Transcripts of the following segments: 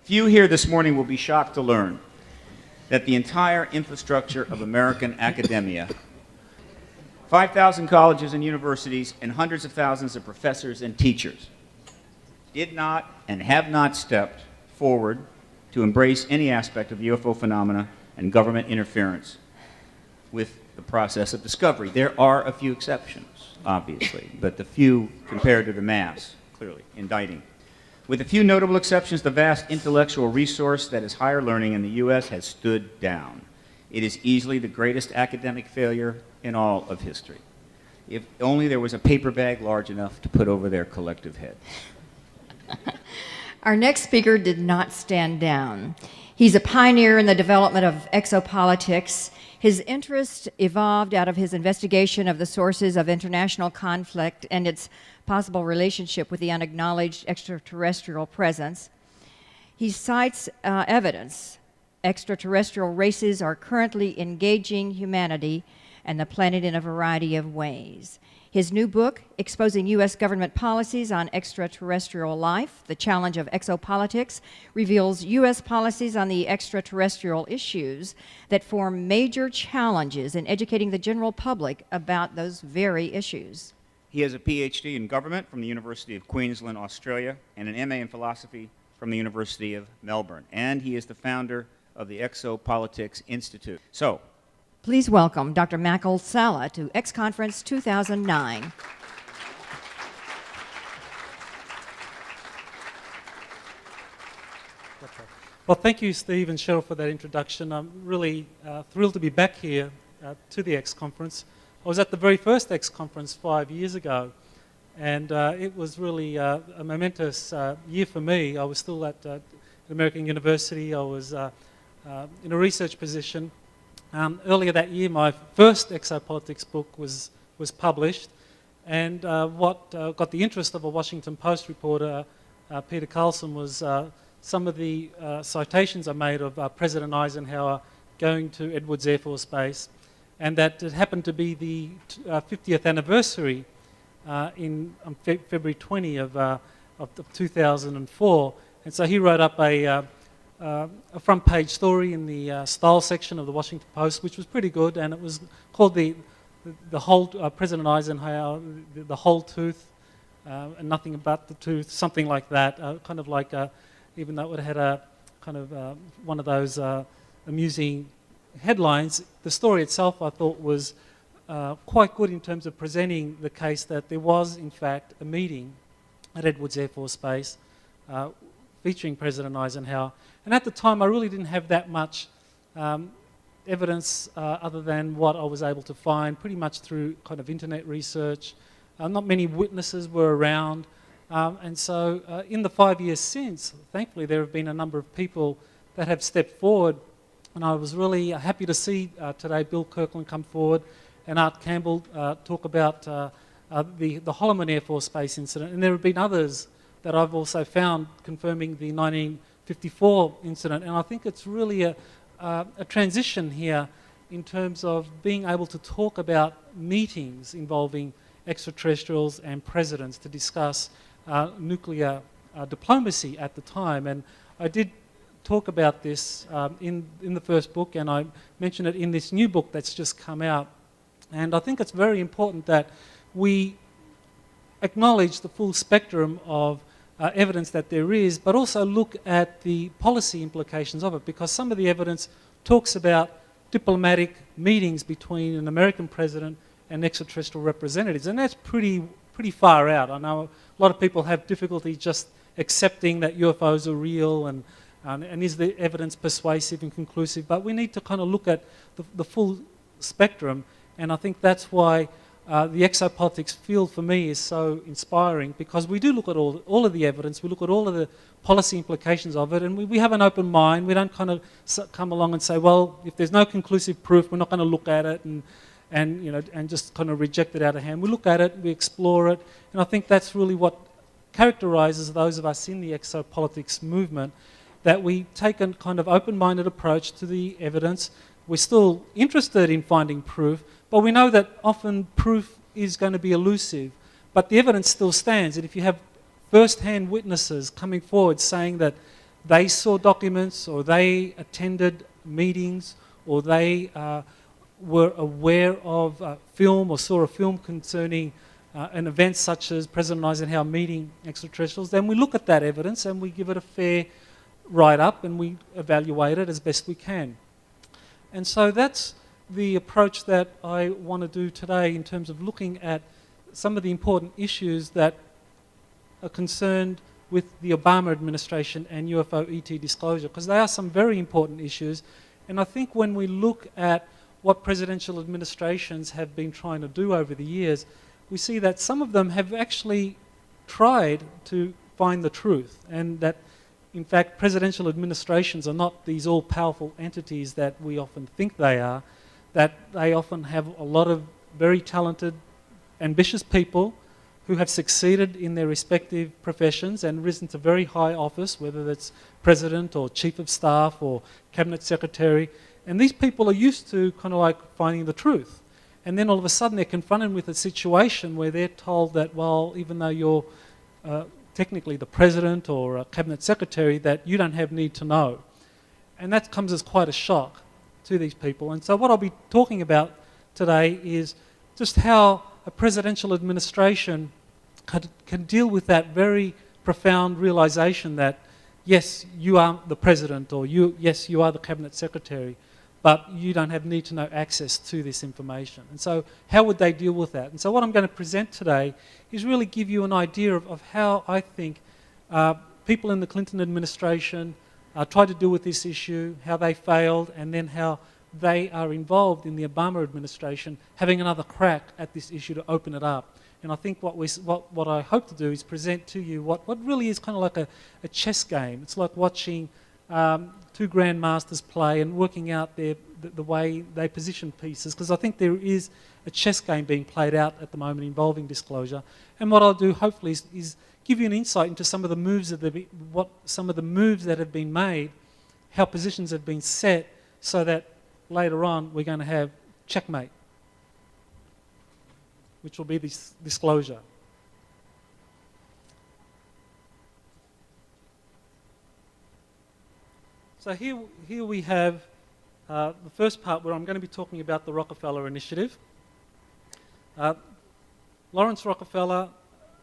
Few here this morning will be shocked to learn that the entire infrastructure of American academia, 5,000 colleges and universities, and hundreds of thousands of professors and teachers, did not and have not stepped forward to embrace any aspect of the UFO phenomena and government interference with the process of discovery. There are a few exceptions, obviously, but the few compared to the mass, clearly, indicting. With a few notable exceptions, the vast intellectual resource that is higher learning in the U.S. has stood down. It is easily the greatest academic failure in all of history. If only there was a paper bag large enough to put over their collective head. Our next speaker did not stand down. He's a pioneer in the development of exopolitics. His interest evolved out of his investigation of the sources of international conflict and its possible relationship with the unacknowledged extraterrestrial presence. He cites evidence. Extraterrestrial races are currently engaging humanity and the planet in a variety of ways. His new book, Exposing U.S. Government Policies on Extraterrestrial Life, The Challenge of Exopolitics, reveals U.S. policies on the extraterrestrial issues that form major challenges in educating the general public about those very issues. He has a PhD in government from the University of Queensland, Australia, and an MA in philosophy from the University of Melbourne. And he is the founder of the Exopolitics Institute. So, please welcome Dr. Michael Salla to X-Conference 2009. Well, thank you, Steve and Cheryl, for that introduction. I'm really thrilled to be back here to the X-Conference. I was at the very first X-Conference 5 years ago, and it was really a momentous year for me. I was still at American University. I was in a research position. Earlier that year, my first exopolitics book was published, and what got the interest of a Washington Post reporter, Peter Carlson, was some of the citations I made of President Eisenhower going to Edwards Air Force Base, and that it happened to be the 50th anniversary in February 20 of 2004, and so he wrote up a front page story in the style section of the Washington Post, which was pretty good, and it was called the whole President Eisenhower, the whole tooth, and nothing but the tooth, something like that. Kind of like, even though it had a kind of one of those amusing headlines, the story itself I thought was quite good in terms of presenting the case that there was in fact a meeting at Edwards Air Force Base featuring President Eisenhower. And at the time, I really didn't have that much evidence other than what I was able to find pretty much through kind of internet research. Not many witnesses were around. And so in the 5 years since, thankfully, there have been a number of people that have stepped forward. And I was really happy to see today Bill Kirkland come forward and Art Campbell talk about the Holloman Air Force Base incident. And there have been others that I've also found confirming the 1954 incident, and I think it's really a transition here in terms of being able to talk about meetings involving extraterrestrials and presidents to discuss nuclear diplomacy at the time. And I did talk about this in the first book, and I mentioned it in this new book that's just come out. And I think it's very important that we acknowledge the full spectrum of evidence that there is, but also look at the policy implications of it, because some of the evidence talks about diplomatic meetings between an American president and extraterrestrial representatives, and that's pretty far out. I know a lot of people have difficulty just accepting that UFOs are real, and is the evidence persuasive and conclusive, but we need to kind of look at the full spectrum, and I think that's why the exopolitics field for me is so inspiring, because we do look at all of the evidence, we look at all of the policy implications of it, and we have an open mind. We don't kind of come along and say, well, if there's no conclusive proof, we're not going to look at it and just kind of reject it out of hand. We look at it, we explore it, and I think that's really what characterizes those of us in the exopolitics movement, that we take a kind of open-minded approach to the evidence. We're still interested in finding proof, but we know that often proof is going to be elusive, but the evidence still stands. And if you have first-hand witnesses coming forward saying that they saw documents, or they attended meetings, or they were aware of a film or saw a film concerning an event such as President Eisenhower meeting extraterrestrials, then we look at that evidence and we give it a fair write-up and we evaluate it as best we can. And so that's the approach that I want to do today in terms of looking at some of the important issues that are concerned with the Obama administration and UFO ET disclosure, because they are some very important issues. And I think when we look at what presidential administrations have been trying to do over the years, we see that some of them have actually tried to find the truth, and that in fact presidential administrations are not these all-powerful entities that we often think they are, that they often have a lot of very talented, ambitious people who have succeeded in their respective professions and risen to very high office, whether that's president or chief of staff or cabinet secretary. And these people are used to kind of like finding the truth. And then all of a sudden they're confronted with a situation where they're told that, well, even though you're technically the president or a cabinet secretary, that you don't have need to know. And that comes as quite a shock to these people. And so what I'll be talking about today is just how a presidential administration can deal with that very profound realization that, yes, you are the president, or yes, you are the cabinet secretary, but you don't have need to know access to this information. And so how would they deal with that? And so what I'm going to present today is really give you an idea of how I think people in the Clinton administration tried to deal with this issue, how they failed, and then how they are involved in the Obama administration having another crack at this issue to open it up. And I think what I hope to do is present to you what really is kind of like a chess game. It's like watching two grandmasters play and working out the way they position pieces, because I think there is a chess game being played out at the moment involving disclosure. And what I'll do hopefully is give you an insight into some of the moves that have been made, how positions have been set, so that later on we're going to have checkmate, which will be this disclosure. So here we have the first part where I'm going to be talking about the Rockefeller Initiative. Lawrence Rockefeller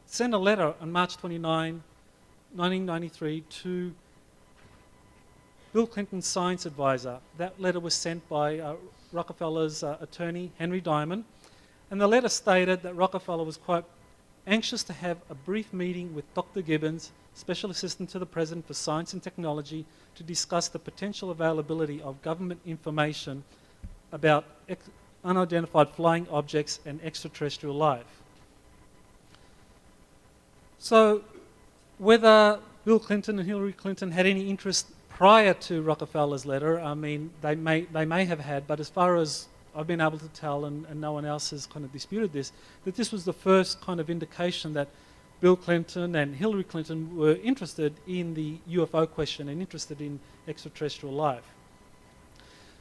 sent a letter on March 29, 1993 to Bill Clinton's science advisor. That letter was sent by Rockefeller's attorney, Henry Diamond, and the letter stated that Rockefeller was, quote, anxious to have a brief meeting with Dr. Gibbons, Special Assistant to the President for Science and Technology, to discuss the potential availability of government information about unidentified flying objects and extraterrestrial life. So whether Bill Clinton and Hillary Clinton had any interest prior to Rockefeller's letter, I mean, they may have had, but as far as I've been able to tell, and no one else has kind of disputed this, that this was the first kind of indication that Bill Clinton and Hillary Clinton were interested in the UFO question and interested in extraterrestrial life.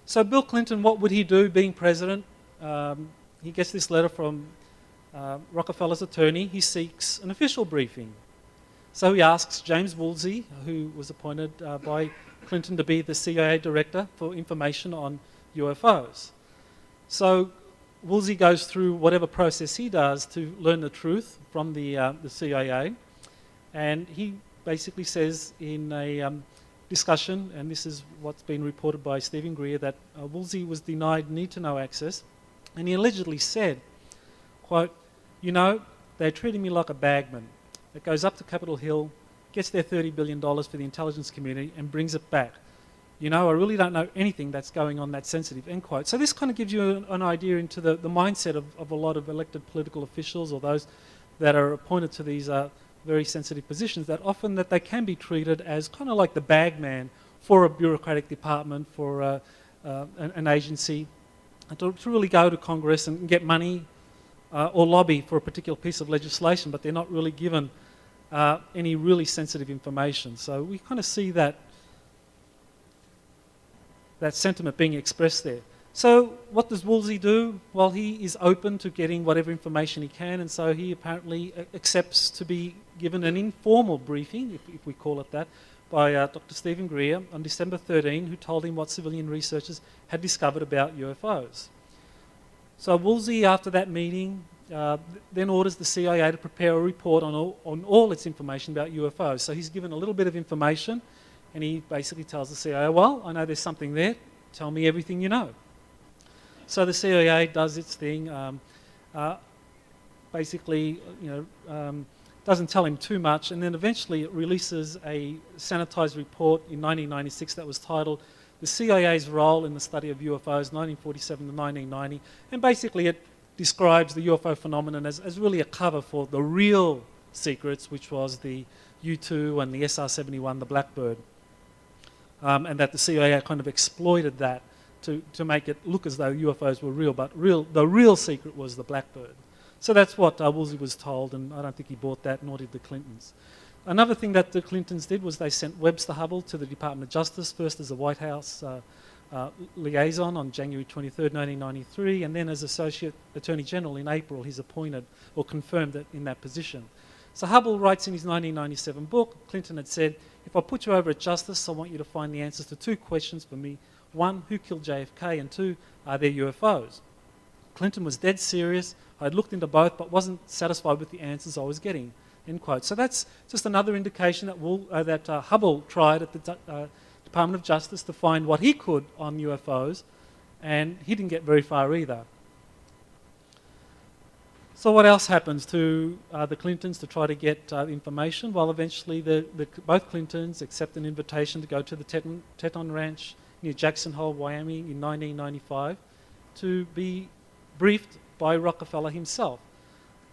So Bill Clinton, what would he do being president? He gets this letter from Rockefeller's attorney. He seeks an official briefing. So he asks James Woolsey, who was appointed by Clinton to be the CIA director, for information on UFOs. So Woolsey goes through whatever process he does to learn the truth from the CIA, and he basically says in a discussion, and this is what's been reported by Stephen Greer, that Woolsey was denied need-to-know access, and he allegedly said, quote, you know, they're treating me like a bagman that goes up to Capitol Hill, gets their $30 billion for the intelligence community, and brings it back. You know, I really don't know anything that's going on that's sensitive, end quote. So this kind of gives you an idea into the mindset of a lot of elected political officials, or those that are appointed to these very sensitive positions, that often that they can be treated as kind of like the bagman for a bureaucratic department, for an agency, to really go to Congress and get money or lobby for a particular piece of legislation, but they're not really given any really sensitive information. So we kind of see that sentiment being expressed there. So what does Woolsey do? Well, he is open to getting whatever information he can, and so he apparently accepts to be given an informal briefing, if we call it that, by Dr. Stephen Greer on December 13, who told him what civilian researchers had discovered about UFOs. So Woolsey, after that meeting, then orders the CIA to prepare a report on all its information about UFOs. So he's given a little bit of information, and he basically tells the CIA, well, I know there's something there, tell me everything you know. So the CIA does its thing, basically, doesn't tell him too much, and then eventually it releases a sanitized report in 1996 that was titled The CIA's Role in the Study of UFOs, 1947 to 1990, and basically it describes the UFO phenomenon as really a cover for the real secrets, which was the U-2 and the SR-71, the Blackbird, and that the CIA kind of exploited that to make it look as though UFOs were real, but the real secret was the Blackbird. So that's what Woolsey was told, and I don't think he bought that, nor did the Clintons. Another thing that the Clintons did was they sent Webster Hubbell to the Department of Justice, first as a White House liaison on January 23rd, 1993, and then as Associate Attorney General in April, he's appointed or confirmed that in that position. So Hubbell writes in his 1997 book, Clinton had said, if I put you over at Justice, I want you to find the answers to two questions for me. One, who killed JFK? And two, are there UFOs? Clinton was dead serious. I had looked into both, but wasn't satisfied with the answers I was getting, end quote. So that's just another indication that, Hubbell tried at the Department of Justice to find what he could on UFOs, and he didn't get very far either. So what else happens to the Clintons to try to get information? Well, eventually both Clintons accept an invitation to go to the Teton Ranch near Jackson Hole, Wyoming in 1995 to be briefed by Rockefeller himself.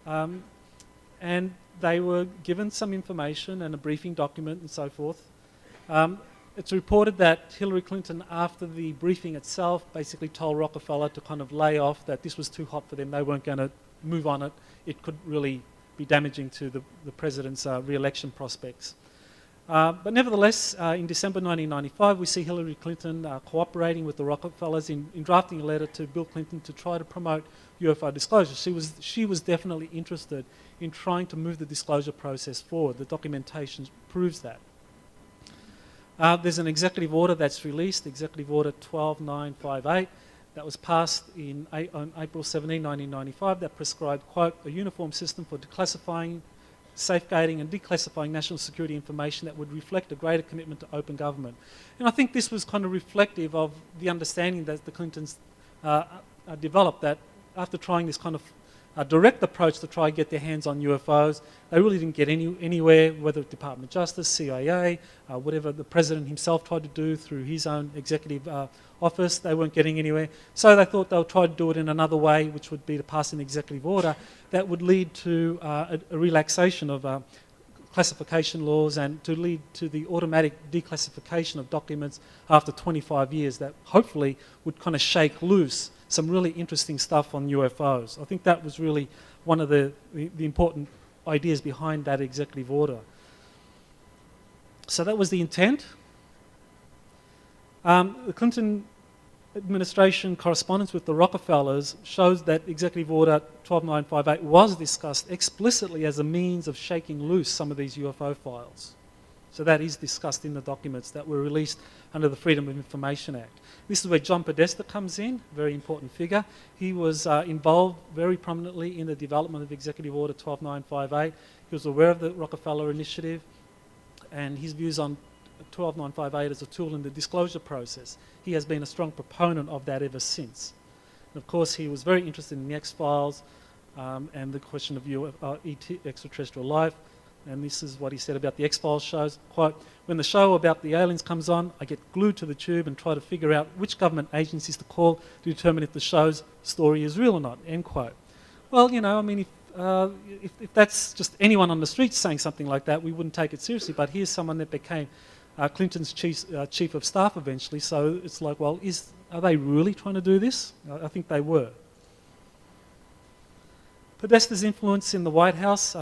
And they were given some information and a briefing document and so forth. It's reported that Hillary Clinton, after the briefing itself, basically told Rockefeller to kind of lay off, that this was too hot for them, they weren't going to move on it. It could really be damaging to the president's re-election prospects. But nevertheless, in December 1995, we see Hillary Clinton cooperating with the Rockefellers in drafting a letter to Bill Clinton to try to promote UFO disclosure. She was definitely interested in trying to move the disclosure process forward. The documentation proves that. There's an executive order that's released, Executive Order 12958, that was passed on April 17, 1995, that prescribed, quote, a uniform system for declassifying, safeguarding and declassifying national security information that would reflect a greater commitment to open government. And I think this was kind of reflective of the understanding that the Clintons developed, that after trying this kind of direct approach to try and get their hands on UFOs, they really didn't get anywhere, whether Department of Justice, CIA, whatever the president himself tried to do through his own executive office, they weren't getting anywhere. So they thought they'll try to do it in another way, which would be to pass an executive order that would lead to a relaxation of classification laws and to lead to the automatic declassification of documents after 25 years, that hopefully would kind of shake loose some really interesting stuff on UFOs. I think that was really one of the important ideas behind that executive order. So that was the intent. The Clinton administration correspondence with the Rockefellers shows that Executive Order 12958 was discussed explicitly as a means of shaking loose some of these UFO files. So that is discussed in the documents that were released under the Freedom of Information Act. This is where John Podesta comes in, very important figure. He was involved very prominently in the development of Executive Order 12958. He was aware of the Rockefeller Initiative and his views on 12958 as a tool in the disclosure process. He has been a strong proponent of that ever since. And of course, he was very interested in the X-Files and the question of extraterrestrial life. And this is what he said about the X-Files shows, quote, when the show about the aliens comes on, I get glued to the tube and try to figure out which government agencies to call to determine if the show's story is real or not, end quote. Well, you know, I mean, if that's just anyone on the street saying something like that, we wouldn't take it seriously, but here's someone that became Clinton's chief of staff eventually, so it's like, well, are they really trying to do this? I think they were. Podesta's influence in the White House,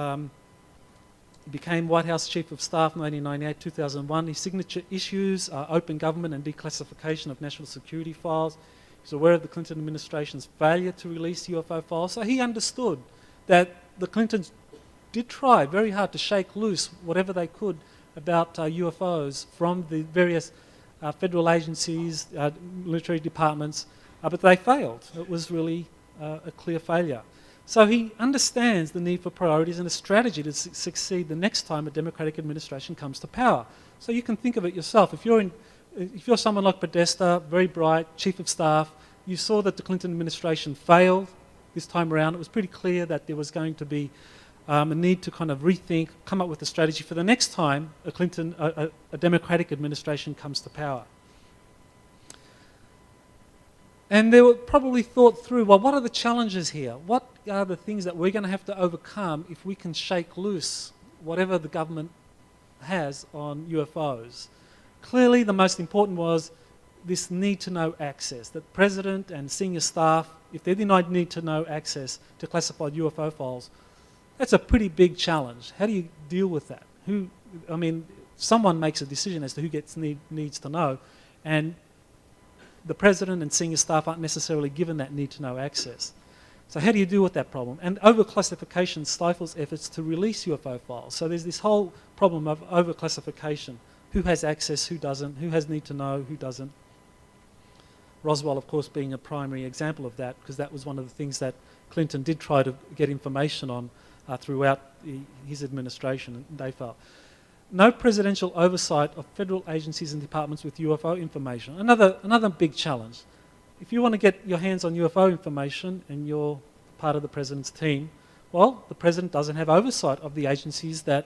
became White House Chief of Staff 1998-2001. His signature issues are open government and declassification of national security files. He's aware of the Clinton administration's failure to release UFO files. So he understood that the Clintons did try very hard to shake loose whatever they could about UFOs from the various federal agencies, military departments, but they failed. It was really a clear failure. So he understands the need for priorities and a strategy to succeed the next time a Democratic administration comes to power. So you can think of it yourself. If you're someone like Podesta, very bright, chief of staff, you saw that the Clinton administration failed this time around. It was pretty clear that there was going to be a need to kind of rethink, come up with a strategy for the next time a Democratic administration comes to power. And they were probably thought through, well, what are the challenges here? What are the things that we're going to have to overcome if we can shake loose whatever the government has on UFOs? Clearly, the most important was this need-to-know access, that president and senior staff, if they're denied need-to-know access to classified UFO files, that's a pretty big challenge. How do you deal with that? Someone makes a decision as to who needs to know, and the president and senior staff aren't necessarily given that need-to-know access. So how do you deal with that problem? And overclassification stifles efforts to release UFO files. So there's this whole problem of overclassification. Who has access, who doesn't, who has need-to-know, who doesn't. Roswell, of course, being a primary example of that, because that was one of the things that Clinton did try to get information on throughout his administration, and they failed. No presidential oversight of federal agencies and departments with UFO information. Another big challenge. If you want to get your hands on UFO information and you're part of the president's team, well, the president doesn't have oversight of the agencies that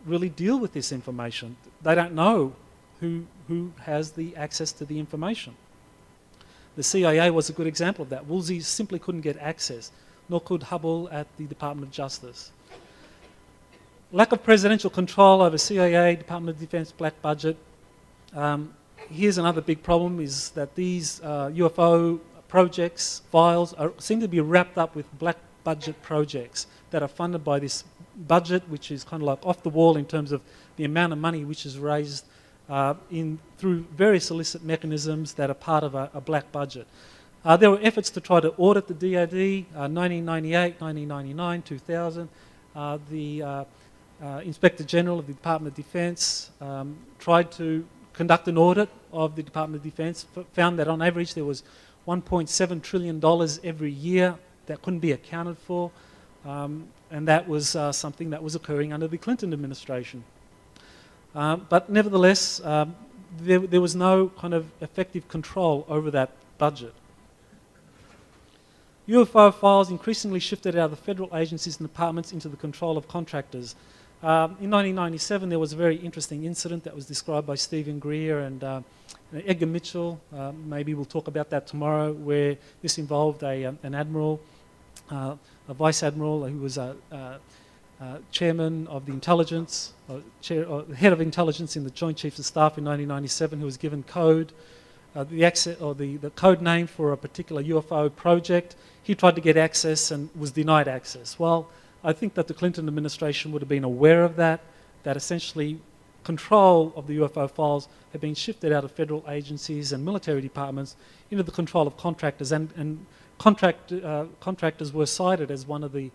really deal with this information. They don't know who has the access to the information. The CIA was a good example of that. Woolsey simply couldn't get access, nor could Hubble at the Department of Justice. Lack of presidential control over CIA, Department of Defense, black budget. Here's another big problem, is that these UFO projects, files, seem to be wrapped up with black budget projects that are funded by this budget, which is kind of like off the wall in terms of the amount of money which is raised through various illicit mechanisms that are part of a black budget. There were efforts to try to audit the DoD, 1998, 1999, 2000. The Inspector General of the Department of Defense tried to conduct an audit of the Department of Defense, found that on average there was $1.7 trillion every year that couldn't be accounted for, and that was something that was occurring under the Clinton administration. But nevertheless, there was no kind of effective control over that budget. UFO files increasingly shifted out of the federal agencies and departments into the control of contractors. In 1997, there was a very interesting incident that was described by Stephen Greer and Edgar Mitchell. Maybe we'll talk about that tomorrow, where this involved an admiral, a vice admiral who was chairman of the intelligence, head of intelligence in the Joint Chiefs of Staff in 1997, who was given code, the code name for a particular UFO project. He tried to get access and was denied access. Well, I think that the Clinton administration would have been aware of that essentially control of the UFO files had been shifted out of federal agencies and military departments into the control of contractors, and contractors were cited as one of the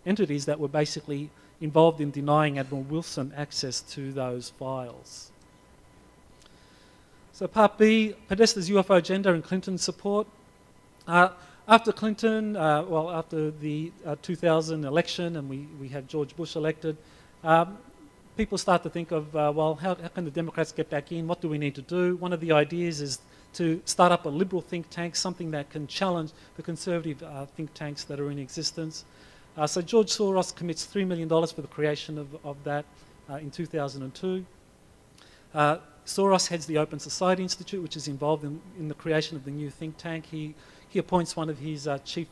entities that were basically involved in denying Admiral Wilson access to those files. So part B, Podesta's UFO agenda and Clinton's support. After Clinton, after the 2000 election, and we had George Bush elected, people start to think of, how can the Democrats get back in? What do we need to do? One of the ideas is to start up a liberal think tank, something that can challenge the conservative think tanks that are in existence. So George Soros commits $3 million for the creation of that in 2002. Soros heads the Open Society Institute, which is involved in the creation of the new think tank. He appoints one of his chief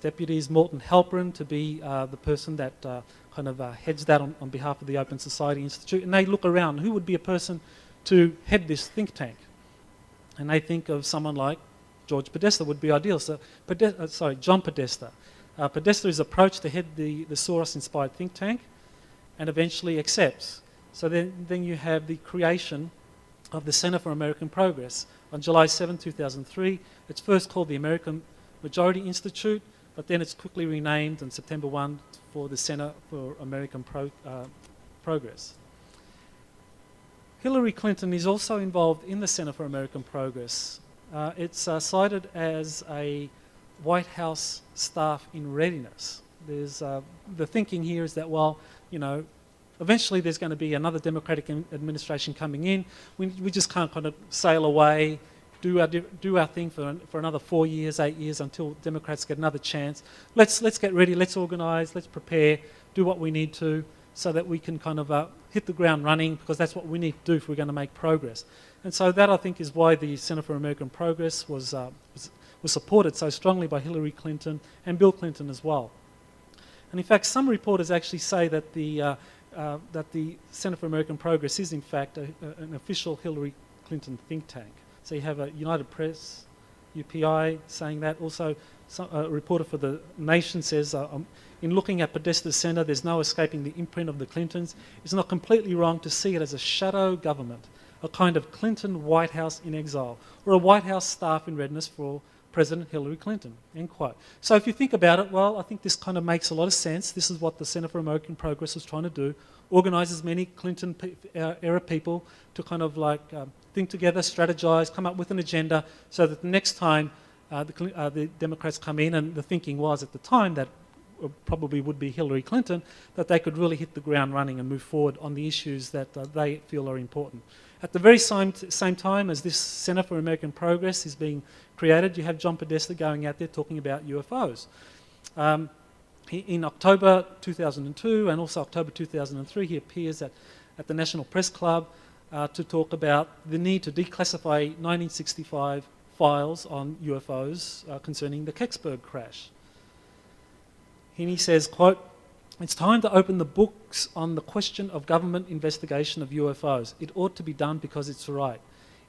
deputies, Morton Halperin, to be the person that heads that on behalf of the Open Society Institute. And they look around, who would be a person to head this think tank? And they think of someone like George Podesta would be ideal. So, John Podesta. Podesta is approached to head the Soros-inspired think tank and eventually accepts. So then you have the creation of the Center for American Progress. On July 7, 2003, it's first called the American Majority Institute, but then it's quickly renamed on September 1 for the Center for American Progress. Hillary Clinton is also involved in the Center for American Progress. It's cited as a White House staff in readiness. There's the thinking here is that, well, you know, eventually there's going to be another Democratic administration coming in. We just can't kind of sail away, do our thing for another 4 years, 8 years until Democrats get another chance. Let's get ready, let's organise, let's prepare, do what we need to, so that we can kind of hit the ground running, because that's what we need to do if we're going to make progress. And so that, I think, is why the Center for American Progress was supported so strongly by Hillary Clinton and Bill Clinton as well. And in fact, some reporters actually say that the Center for American Progress is in fact an official Hillary Clinton think tank. So you have a United Press, UPI, saying that. Also, a reporter for The Nation says, in looking at Podesta's Center, there's no escaping the imprint of the Clintons. It's not completely wrong to see it as a shadow government, a kind of Clinton White House in exile, or a White House staff in readiness for President Hillary Clinton, end quote. So if you think about it, well, I think this kind of makes a lot of sense. This is what the Center for American Progress was trying to do, organise as many Clinton era people to kind of like think together, strategise, come up with an agenda, so that the next time the Democrats come in, and the thinking was at the time that probably would be Hillary Clinton, that they could really hit the ground running and move forward on the issues that they feel are important. At the very same time as this Center for American Progress is being created, you have John Podesta going out there talking about UFOs. In October 2002 and also October 2003, he appears at the National Press Club to talk about the need to declassify 1965 files on UFOs concerning the Kecksburg crash. And he says, quote, "It's time to open the books on the question of government investigation of UFOs. It ought to be done because it's right.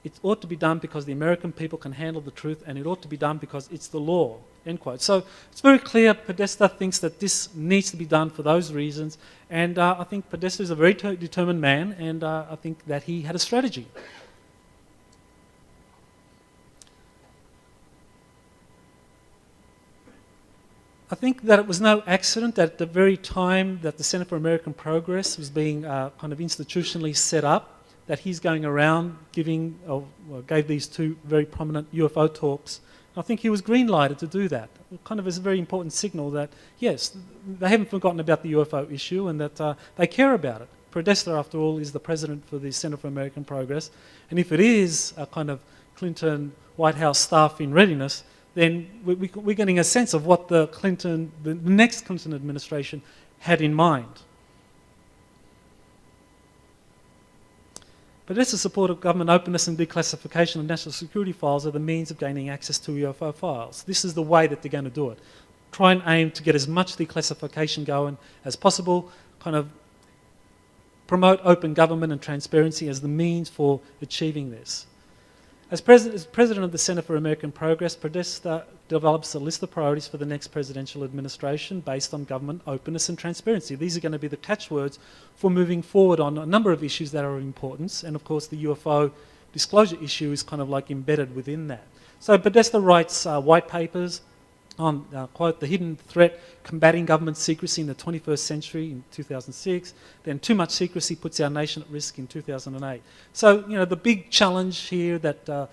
It ought to be done because the American people can handle the truth, and it ought to be done because it's the law," end quote. So it's very clear Podesta thinks that this needs to be done for those reasons, and I think Podesta is a very determined man, and I think that he had a strategy. I think that it was no accident that at the very time that the Center for American Progress was being kind of institutionally set up, that he's going around gave these two very prominent UFO talks. I think he was green-lighted to do that. It kind of is a very important signal that, yes, they haven't forgotten about the UFO issue and that they care about it. Podesta, after all, is the president for the Center for American Progress. And if it is a kind of Clinton White House staff in readiness, then we're getting a sense of what the next Clinton administration had in mind. Podesta's support of government openness and declassification of national security files are the means of gaining access to UFO files. This is the way that they're going to do it. Try and aim to get as much declassification going as possible, kind of promote open government and transparency as the means for achieving this. As president of the Center for American Progress, Podesta develops a list of priorities for the next presidential administration based on government openness and transparency. These are going to be the catchwords for moving forward on a number of issues that are of importance, and of course the UFO disclosure issue is kind of like embedded within that. So Podesta writes white papers on, quote, "The hidden threat combating government secrecy in the 21st century" in 2006. Then "Too much secrecy puts our nation at risk" in 2008. So, you know, the big challenge here that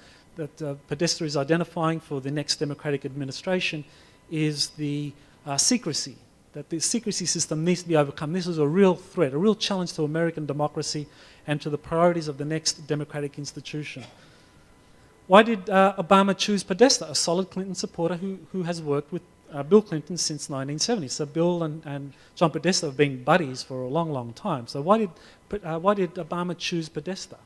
Podesta is identifying for the next Democratic administration is the secrecy, that the secrecy system needs to be overcome. This is a real threat, a real challenge to American democracy and to the priorities of the next democratic institution. Why did Obama choose Podesta, a solid Clinton supporter who has worked with Bill Clinton since 1970? So Bill and John Podesta have been buddies for a long, long time. So why did Obama choose Podesta?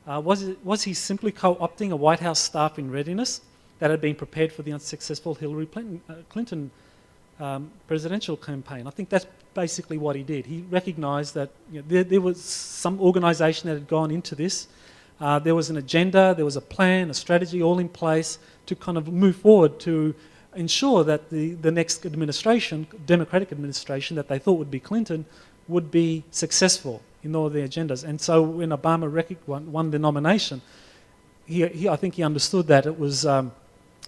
Was he simply co-opting a White House staff in readiness that had been prepared for the unsuccessful Hillary Clinton presidential campaign? I think that's basically what he did. He recognised that, you know, there was some organisation that had gone into this. There was an agenda, there was a plan, a strategy all in place to kind of move forward to ensure that the next administration, Democratic administration that they thought would be Clinton, would be successful in all their agendas. And so when Obama won the nomination, I think he understood that it was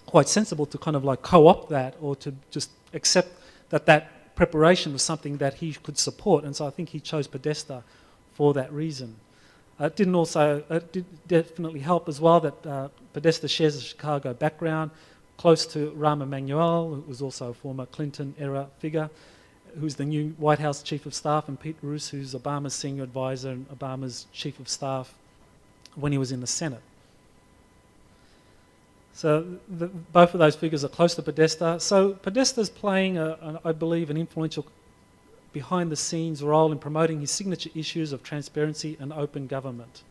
quite sensible to kind of like co-opt that, or to just accept that preparation was something that he could support, and so I think he chose Podesta for that reason. It did definitely help as well that Podesta shares a Chicago background, close to Rahm Emanuel, who was also a former Clinton-era figure, who's the new White House Chief of Staff, and Pete Roos, who's Obama's senior advisor and Obama's Chief of Staff when he was in the Senate. So both of those figures are close to Podesta. So Podesta's playing, I believe, an influential behind-the-scenes role in promoting his signature issues of transparency and open government.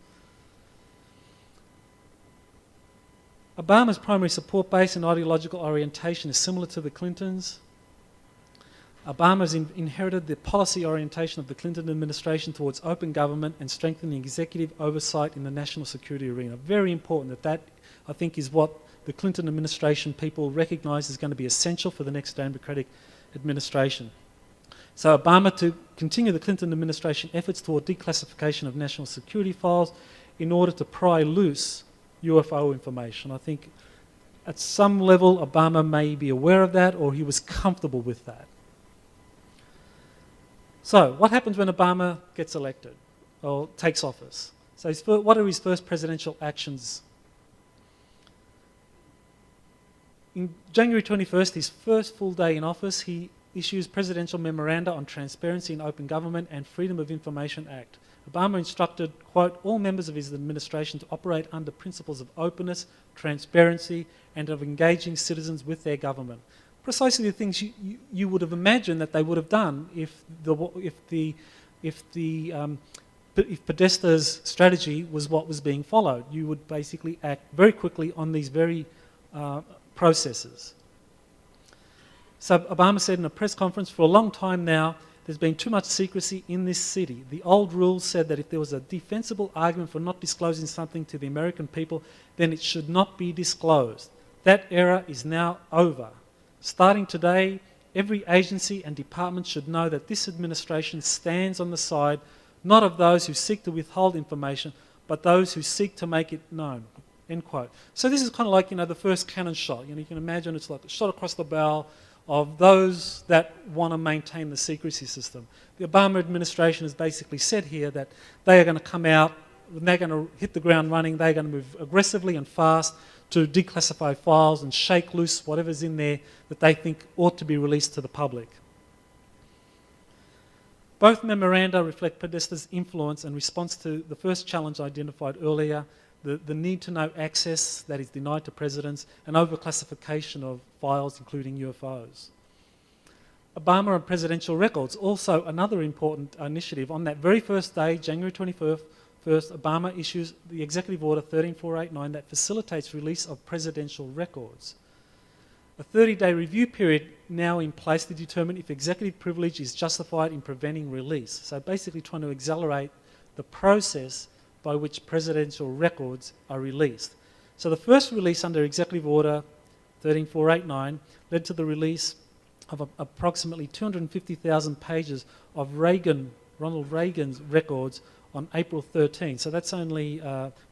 Obama's primary support base and ideological orientation is similar to the Clintons. Obama's inherited the policy orientation of the Clinton administration towards open government and strengthening executive oversight in the national security arena. Very important that I think, is what the Clinton administration people recognise is going to be essential for the next Democratic administration. So Obama to continue the Clinton administration efforts toward declassification of national security files in order to pry loose UFO information. I think at some level Obama may be aware of that, or he was comfortable with that. So what happens when Obama gets elected or takes office? So what are his first presidential actions? In January 21st, his first full day in office, he issues presidential memoranda on Transparency in Open Government and Freedom of Information Act. Obama instructed, quote, all members of his administration to operate under principles of openness, transparency, and of engaging citizens with their government. Precisely the things you would have imagined that they would have done if Podesta's strategy was what was being followed. You would basically act very quickly on these very processes. So Obama said in a press conference, for a long time now, there's been too much secrecy in this city. The old rules said that if there was a defensible argument for not disclosing something to the American people, then it should not be disclosed. That era is now over. Starting today, every agency and department should know that this administration stands on the side not of those who seek to withhold information, but those who seek to make it known. End quote. So this is kind of like, the first cannon shot. You can imagine it's like a shot across the bow of those that want to maintain the secrecy system. The Obama administration has basically said here that they are going to come out, they're going to hit the ground running, they're going to move aggressively and fast to declassify files and shake loose whatever's in there that they think ought to be released to the public. Both memoranda reflect Podesta's influence and response to the first challenge identified earlier, the need to know access that is denied to presidents and overclassification of files, including UFOs. Obama and presidential records, also another important initiative. On that very first day, January 21st, Obama issues the Executive Order 13489 that facilitates release of presidential records. A 30-day review period now in place to determine if executive privilege is justified in preventing release. So basically trying to accelerate the process by which presidential records are released. So the first release under Executive Order 13489 led to the release of approximately 250,000 pages of Ronald Reagan's records on April 13. So that's only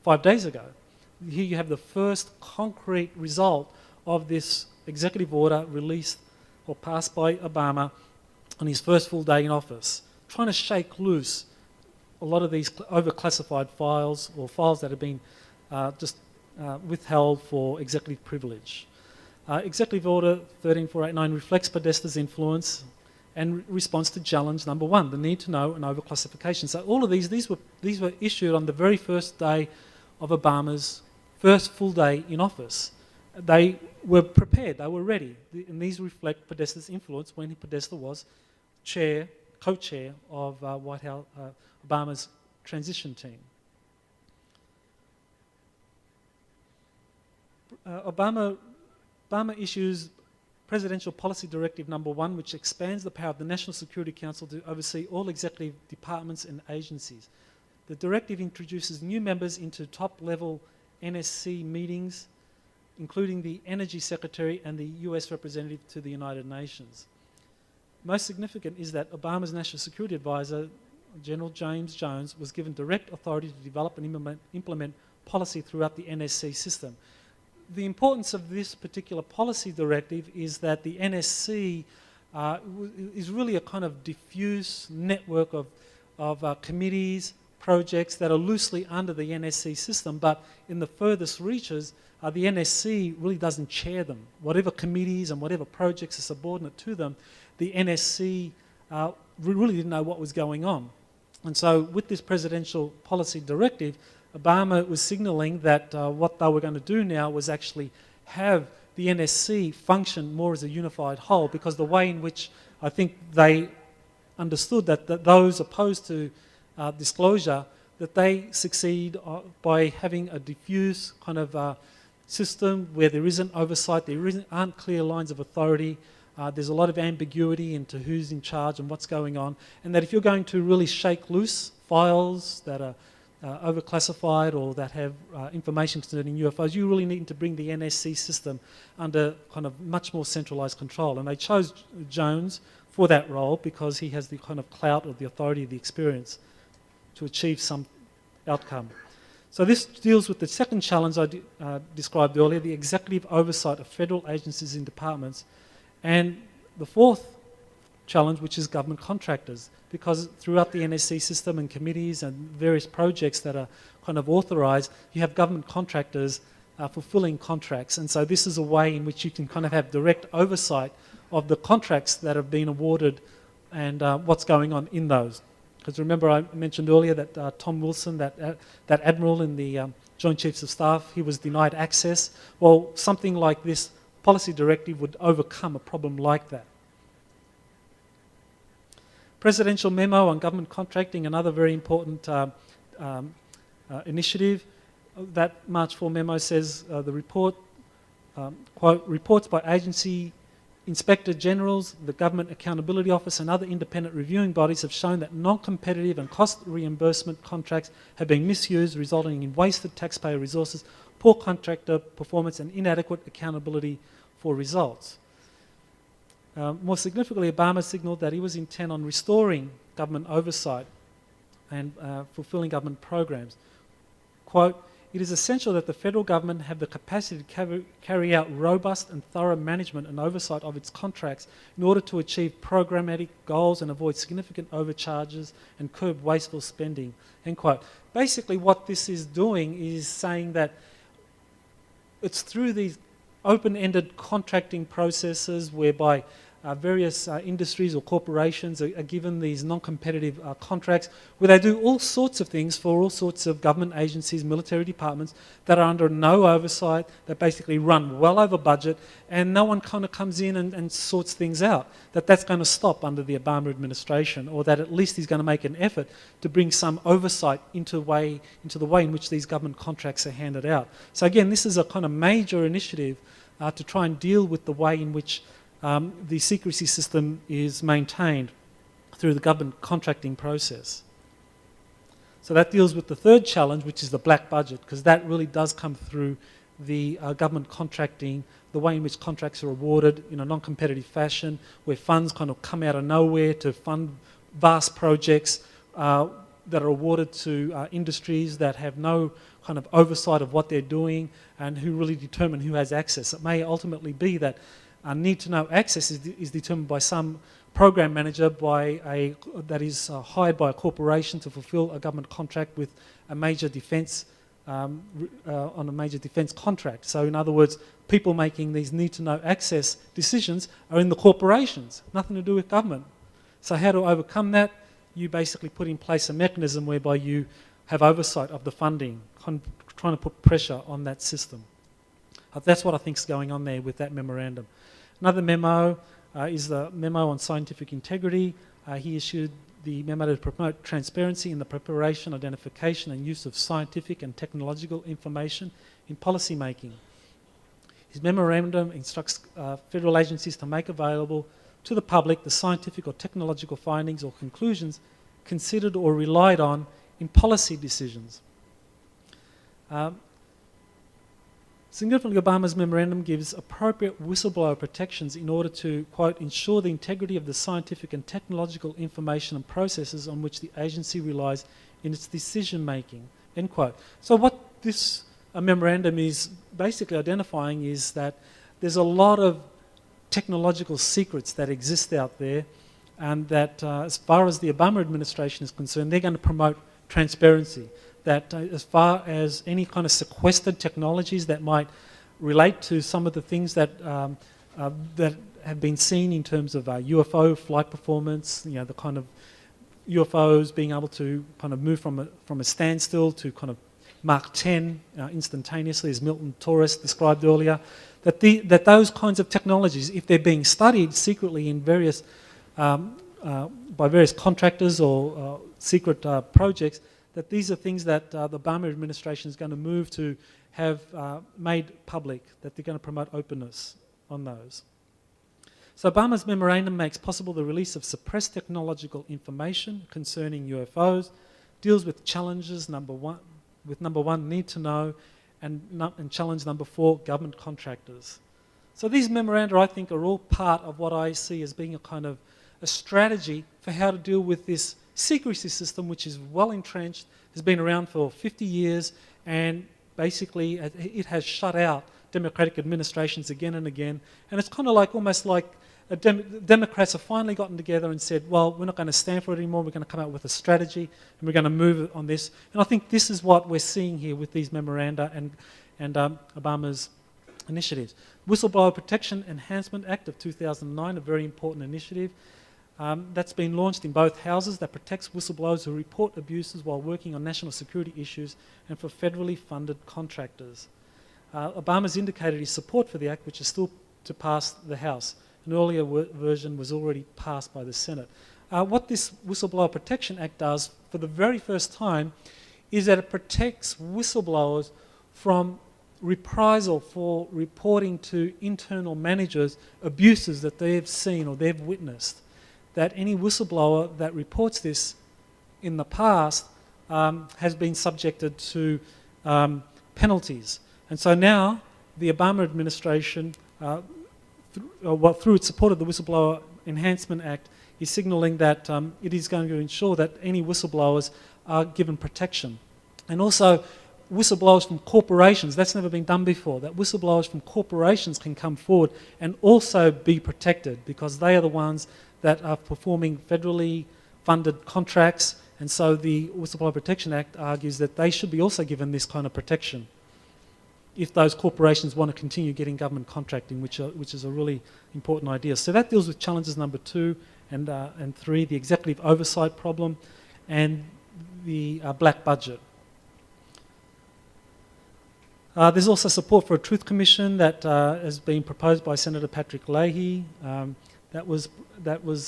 5 days ago. Here you have the first concrete result of this executive order released or passed by Obama on his first full day in office, trying to shake loose a lot of these overclassified files or files that have been withheld for executive privilege. Executive Order 13489 reflects Podesta's influence and responds to challenge number one, the need to know and overclassification. So all of these were issued on the very first day of Obama's first full day in office. They were prepared, they were ready, and these reflect Podesta's influence when Podesta was co-chair of Obama's transition team. Obama issues Presidential Policy Directive number 1, which expands the power of the National Security Council to oversee all executive departments and agencies. The directive introduces new members into top-level NSC meetings, including the Energy Secretary and the US Representative to the United Nations. Most significant is that Obama's National Security Advisor, General James Jones, was given direct authority to develop and implement policy throughout the NSC system. The importance of this particular policy directive is that the NSC is really a kind of diffuse network of committees, projects that are loosely under the NSC system, but in the furthest reaches, the NSC really doesn't chair them. Whatever committees and whatever projects are subordinate to them, the NSC really didn't know what was going on. And so with this presidential policy directive, Obama was signaling that what they were going to do now was actually have the NSC function more as a unified whole, because the way in which I think they understood that those opposed to disclosure, that they succeed by having a diffuse kind of system where there isn't oversight, aren't clear lines of authority, there's a lot of ambiguity into who's in charge and what's going on, and that if you're going to really shake loose files that are overclassified or that have information concerning UFOs, you really need to bring the NSC system under kind of much more centralised control. And they chose Jones for that role because he has the kind of clout or the authority, the experience to achieve some outcome. So this deals with the second challenge I described earlier, the executive oversight of federal agencies and departments, and the fourth challenge, which is government contractors, because throughout the NSC system and committees and various projects that are kind of authorised, you have government contractors fulfilling contracts, and so this is a way in which you can kind of have direct oversight of the contracts that have been awarded and what's going on in those. Because remember I mentioned earlier that Tom Wilson, that admiral in the Joint Chiefs of Staff, he was denied access. Well, something like this policy directive would overcome a problem like that. Presidential memo on government contracting, another very important initiative. That March 4 memo says the report, quote, reports by agency inspector generals, the Government Accountability Office and other independent reviewing bodies have shown that non-competitive and cost reimbursement contracts have been misused, resulting in wasted taxpayer resources, poor contractor performance and inadequate accountability for results. More significantly, Obama signalled that he was intent on restoring government oversight and fulfilling government programs. Quote, it is essential that the federal government have the capacity to carry out robust and thorough management and oversight of its contracts in order to achieve programmatic goals and avoid significant overcharges and curb wasteful spending, end quote. Basically what this is doing is saying that it's through these open-ended contracting processes whereby various industries or corporations are given these non-competitive contracts where they do all sorts of things for all sorts of government agencies, military departments that are under no oversight, that basically run well over budget, and no one kind of comes in and sorts things out. That's going to stop under the Obama administration, or that at least he's going to make an effort to bring some oversight into the way in which these government contracts are handed out. So again, this is a kind of major initiative to try and deal with the way in which the secrecy system is maintained through the government contracting process. So that deals with the third challenge, which is the black budget, because that really does come through the government contracting, the way in which contracts are awarded in a non-competitive fashion, where funds kind of come out of nowhere to fund vast projects that are awarded to industries that have no kind of oversight of what they're doing and who really determine who has access. It may ultimately be that need to know access is determined by some program manager that is hired by a corporation to fulfill a government contract with a major defence on a major defence contract. So in other words, people making these need to know access decisions are in the corporations, nothing to do with government. So how to overcome that? You basically put in place a mechanism whereby you have oversight of the funding, trying to put pressure on that system. That's what I think is going on there with that memorandum. Another memo is the memo on scientific integrity. He issued the memo to promote transparency in the preparation, identification and use of scientific and technological information in policy making. His memorandum instructs federal agencies to make available to the public the scientific or technological findings or conclusions considered or relied on in policy decisions. Significantly, Obama's memorandum gives appropriate whistleblower protections in order to, quote, ensure the integrity of the scientific and technological information and processes on which the agency relies in its decision making, end quote. So what this memorandum is basically identifying is that there's a lot of technological secrets that exist out there, and that as far as the Obama administration is concerned, they're going to promote transparency. That as far as any kind of sequestered technologies that might relate to some of the things that that have been seen in terms of UFO flight performance, you know, the kind of UFOs being able to kind of move from a standstill to kind of Mach 10 instantaneously, as Milton Torres described earlier, that those kinds of technologies, if they're being studied secretly in various by various contractors or secret projects, that these are things that the Obama administration is going to move to have made public, that they're going to promote openness on those. So Obama's memorandum makes possible the release of suppressed technological information concerning UFOs, deals with challenges number one, need to know, and challenge number 4, government contractors. So these memoranda, I think, are all part of what I see as being a kind of a strategy for how to deal with this secrecy system, which is well entrenched, has been around for 50 years, and basically it has shut out democratic administrations again and again. And it's kind of like almost like Democrats have finally gotten together and said, well, we're not going to stand for it anymore, we're going to come out with a strategy and we're going to move on this. And I think this is what we're seeing here with these memoranda and Obama's initiatives. Whistleblower Protection Enhancement Act of 2009, a very important initiative. That's been launched in both houses, that protects whistleblowers who report abuses while working on national security issues and for federally funded contractors. Obama's indicated his support for the act, which is still to pass the House. An earlier version was already passed by the Senate. What this Whistleblower Protection Act does for the very first time is that it protects whistleblowers from reprisal for reporting to internal managers abuses that they've seen or they've witnessed. That any whistleblower that reports this in the past has been subjected to penalties. And so now the Obama administration, through its support of the Whistleblower Enhancement Act, is signalling that it is going to ensure that any whistleblowers are given protection. And also whistleblowers from corporations, that's never been done before, that whistleblowers from corporations can come forward and also be protected, because they are the ones that are performing federally funded contracts, and so the Whistleblower Protection Act argues that they should be also given this kind of protection if those corporations want to continue getting government contracting, which is a really important idea. So that deals with challenges number 2 and 3, the executive oversight problem and the black budget. There's also support for a truth commission that has been proposed by Senator Patrick Leahy. There was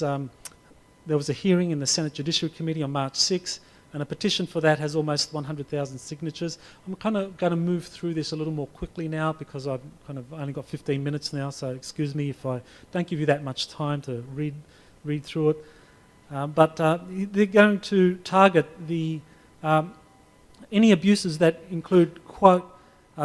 a hearing in the Senate Judiciary Committee on March 6, and a petition for that has almost 100,000 signatures. I'm kind of going to move through this a little more quickly now because I've kind of only got 15 minutes now, so excuse me if I don't give you that much time to read through it. But they're going to target the any abuses that include, quote,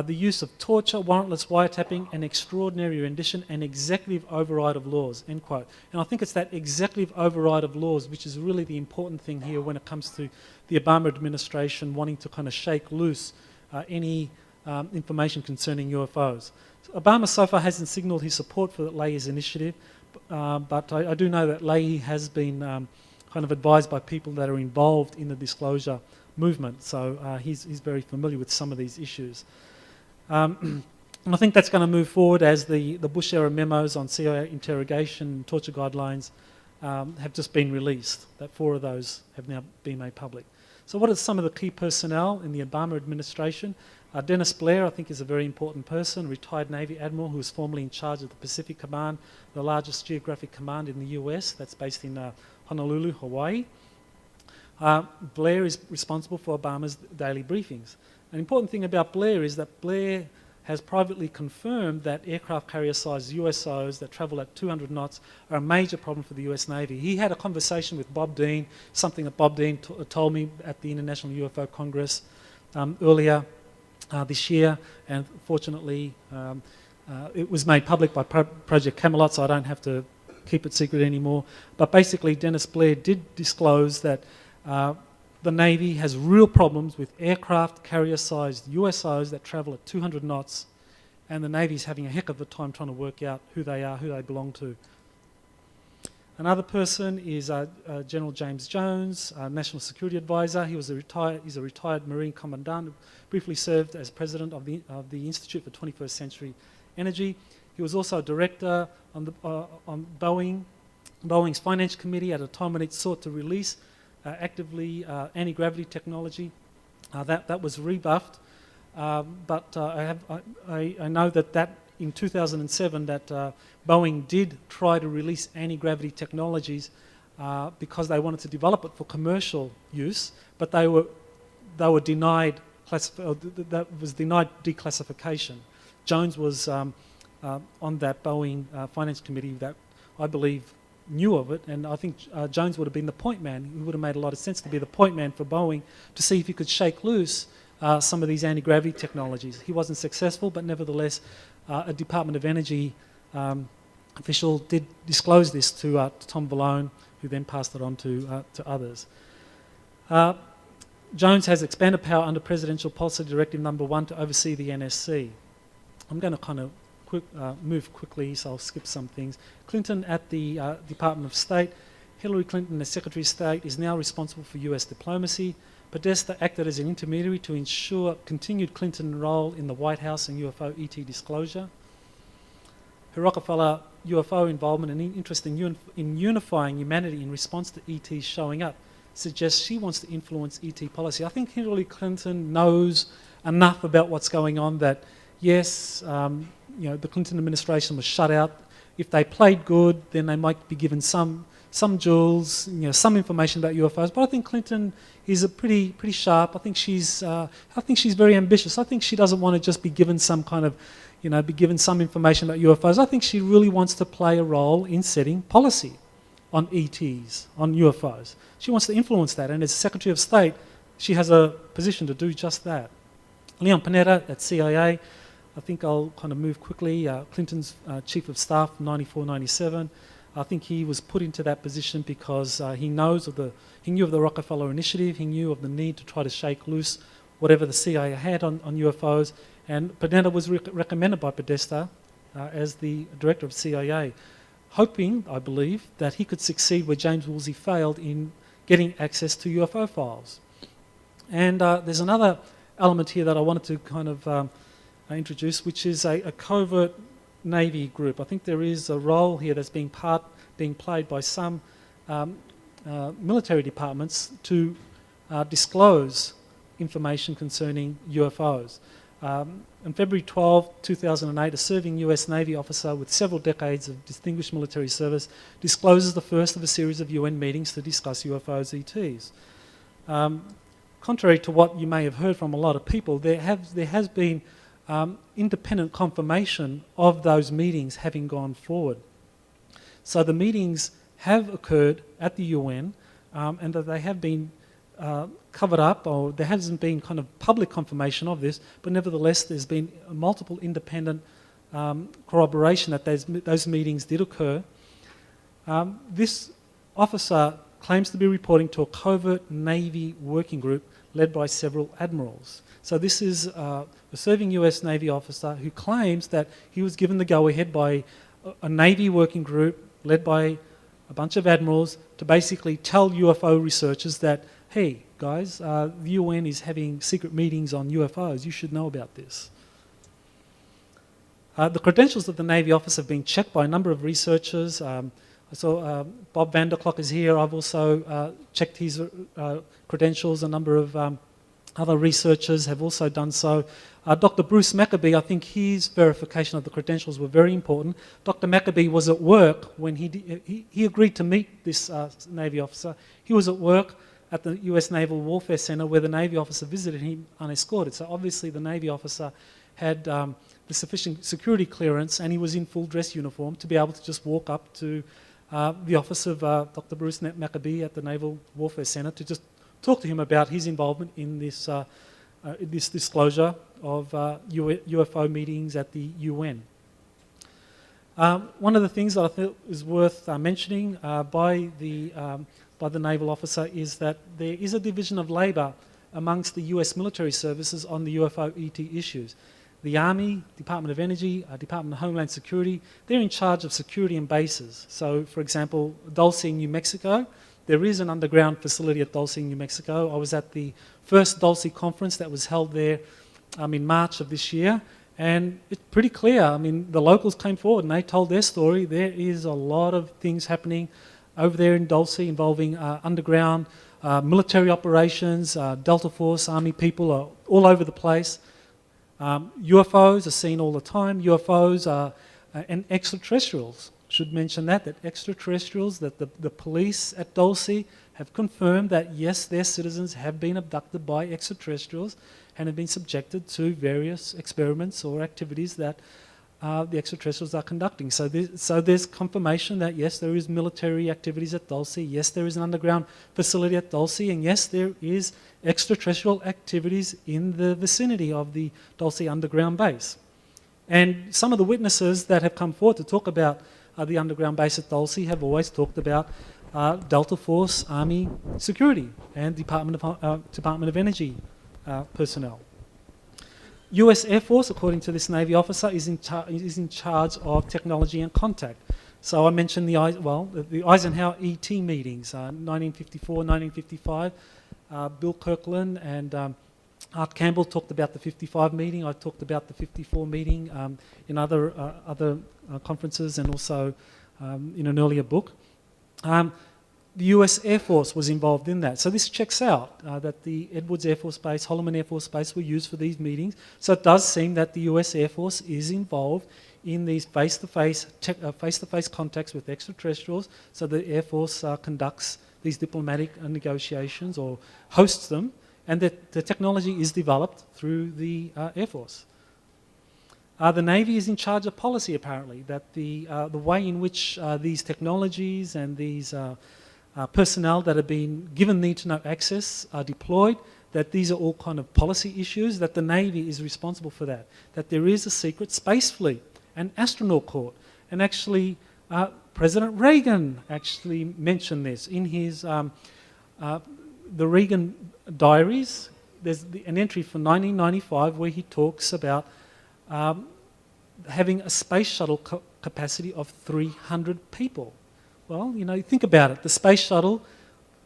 the use of torture, warrantless wiretapping, and extraordinary rendition and executive override of laws, end quote. And I think it's that executive override of laws which is really the important thing here when it comes to the Obama administration wanting to kind of shake loose any information concerning UFOs. So Obama so far hasn't signalled his support for Leahy's initiative, but I do know that Leahy has been kind of advised by people that are involved in the disclosure movement, so he's very familiar with some of these issues. And I think that's going to move forward as the Bush-era memos on CIA interrogation and torture guidelines have just been released. That 4 of those have now been made public. So what are some of the key personnel in the Obama administration? Dennis Blair, I think, is a very important person, retired Navy Admiral who was formerly in charge of the Pacific Command, the largest geographic command in the US, that's based in Honolulu, Hawaii. Blair is responsible for Obama's daily briefings. An important thing about Blair is that Blair has privately confirmed that aircraft carrier-sized USOs that travel at 200 knots are a major problem for the US Navy. He had a conversation with Bob Dean, something that Bob Dean told me at the International UFO Congress earlier this year, and fortunately it was made public by Project Camelot, so I don't have to keep it secret anymore. But basically Dennis Blair did disclose that the Navy has real problems with aircraft carrier-sized USOs that travel at 200 knots and the Navy's having a heck of a time trying to work out who they are, who they belong to. Another person is General James Jones, National Security Advisor. He's a retired Marine Commandant who briefly served as president of the Institute for 21st Century Energy. He was also a director on Boeing's Finance Committee at a time when it sought to release actively anti-gravity technology. That was rebuffed, but I know that in 2007 that Boeing did try to release anti-gravity technologies because they wanted to develop it for commercial use, but they were denied denied declassification. Jones was on that Boeing Finance Committee that I believe knew of it, and I think Jones would have been the point man. It would have made a lot of sense to be the point man for Boeing to see if he could shake loose some of these anti-gravity technologies. He wasn't successful, but nevertheless, a Department of Energy official did disclose this to Tom Vallone, who then passed it on to others. Jones has expanded power under Presidential Policy Directive Number 1 to oversee the NSC. I'm going to kind of move quickly, so I'll skip some things. Clinton at the Department of State. Hillary Clinton as Secretary of State is now responsible for US diplomacy. Podesta acted as an intermediary to ensure continued Clinton role in the White House and UFO ET disclosure. Her Rockefeller UFO involvement and interest in unifying humanity in response to ETs showing up suggests she wants to influence ET policy. I think Hillary Clinton knows enough about what's going on that, yes, the Clinton administration was shut out. If they played good, then they might be given some jewels, some information about UFOs. But I think Clinton is a pretty sharp. I think she's very ambitious. I think she doesn't want to just be given some kind of, be given some information about UFOs. I think she really wants to play a role in setting policy on ETs, on UFOs. She wants to influence that, and as Secretary of State, she has a position to do just that. Leon Panetta at CIA. I think I'll kind of move quickly. Clinton's Chief of Staff, 94-97. I think he was put into that position because he knew of the Rockefeller Initiative. He knew of the need to try to shake loose whatever the CIA had on UFOs. And Panetta was recommended by Podesta as the director of CIA, hoping, I believe, that he could succeed where James Woolsey failed in getting access to UFO files. And there's another element here that I wanted to kind of introduce, which is a covert Navy group. I think there is a role here that's being played by some military departments to disclose information concerning UFOs. On February 12, 2008, a serving US Navy officer with several decades of distinguished military service discloses the first of a series of UN meetings to discuss UFOs, ETs. Contrary to what you may have heard from a lot of people, there has been independent confirmation of those meetings having gone forward. So the meetings have occurred at the UN and that they have been covered up, or there hasn't been kind of public confirmation of this, but nevertheless there's been multiple independent corroboration that those meetings did occur. This officer claims to be reporting to a covert Navy working group led by several admirals. So this is a serving US Navy officer who claims that he was given the go-ahead by a Navy working group led by a bunch of admirals to basically tell UFO researchers that, hey guys, the UN is having secret meetings on UFOs, you should know about this. The credentials of the Navy office have been checked by a number of researchers. So Bob Vanderklok is here. I've also checked his credentials. A number of other researchers have also done so. Dr. Bruce Maccabee, I think his verification of the credentials were very important. Dr. Maccabee was at work when he agreed to meet this Navy officer. He was at work at the US Naval Warfare Center where the Navy officer visited him unescorted. So obviously the Navy officer had the sufficient security clearance and he was in full dress uniform to be able to just walk up to the office of Dr. Bruce Maccabee at the Naval Warfare Center to just talk to him about his involvement in this, this disclosure of UFO meetings at the UN. One of the things that I thought is worth mentioning by the naval officer is that there is a division of labour amongst the US military services on the UFO ET issues. the Army, Department of Energy, Department of Homeland Security, they're in charge of security and bases. So, for example, Dulce, New Mexico, there is an underground facility at Dulce, New Mexico. I was at the first Dulce conference that was held there in March of this year, and it's pretty clear. I mean, the locals came forward and they told their story. There is a lot of things happening over there in Dulce involving underground military operations, Delta Force, Army people are all over the place. UFOs are seen all the time. UFOs are, and extraterrestrials. Should mention that extraterrestrials, that the police at Dulce have confirmed that yes, their citizens have been abducted by extraterrestrials and have been subjected to various experiments or activities that the extraterrestrials are conducting. So there's confirmation that yes, there is military activities at Dulce, yes, there is an underground facility at Dulce, and yes, there is extraterrestrial activities in the vicinity of the Dulce underground base. And some of the witnesses that have come forward to talk about the underground base at Dulce have always talked about Delta Force, Army security, and Department of Energy personnel. US Air Force, according to this Navy officer, is in charge of technology and contact. So I mentioned the Eisenhower ET meetings, 1954, 1955. Bill Kirkland and Art Campbell talked about the 55 meeting. I talked about the 54 meeting in other conferences and also in an earlier book. The US Air Force was involved in that. So this checks out that the Edwards Air Force Base, Holloman Air Force Base were used for these meetings. So it does seem that the US Air Force is involved in these face-to-face contacts with extraterrestrials. So the Air Force conducts these diplomatic negotiations or hosts them, and that the technology is developed through the Air Force. The Navy is in charge of policy, apparently, that the way in which these technologies and these personnel that have been given need-to-know access are deployed, that these are all kind of policy issues, that the Navy is responsible for that there is a secret space fleet, an astronaut court, and actually President Reagan actually mentioned this in his the Reagan diaries. There's an entry from 1995 where he talks about having a space shuttle capacity of 300 people. Well, you know, think about it. The space shuttle